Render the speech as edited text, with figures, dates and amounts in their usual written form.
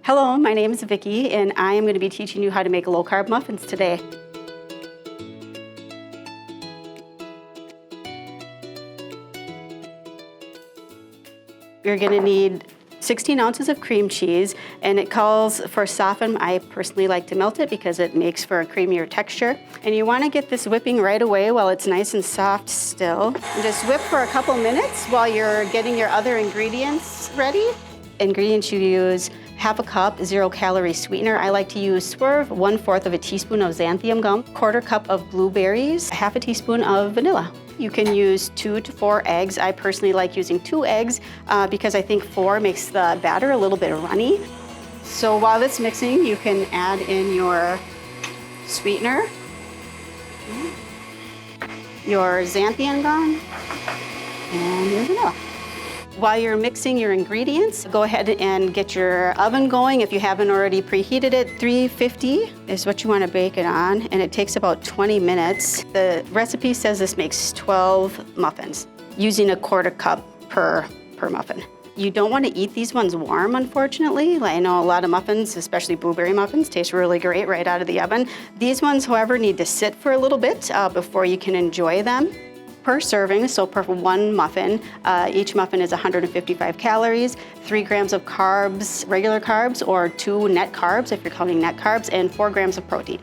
Hello, my name is Vicki, and I am going to be teaching you how to make low-carb muffins today. You're going to need 16 ounces of cream cheese, and it calls for soften. I personally like to melt it because it makes for a creamier texture. And you want to get this whipping right away while it's nice and soft still. And just whip for a couple minutes while you're getting your other ingredients ready. Ingredients you use: half a cup 0-calorie sweetener. I like to use Swerve, 1/4 of a teaspoon of xanthan gum, 1/4 cup of blueberries, half a teaspoon of vanilla. You can use 2 to 4 eggs. I personally like using 2 eggs because I think 4 makes the batter a little bit runny. So while it's mixing, you can add in your sweetener, your xanthan gum, and your vanilla. While you're mixing your ingredients, go ahead and get your oven going. If you haven't already preheated it, 350 is what you want to bake it on, and it takes about 20 minutes. The recipe says this makes 12 muffins, using 1/4 cup per muffin. You don't want to eat these ones warm, unfortunately. I know a lot of muffins, especially blueberry muffins, taste really great right out of the oven. These ones, however, need to sit for a little bit before you can enjoy them. Per serving, so per one muffin, each muffin is 155 calories, 3 grams of carbs, regular carbs, or 2 net carbs if you're counting net carbs, and 4 grams of protein.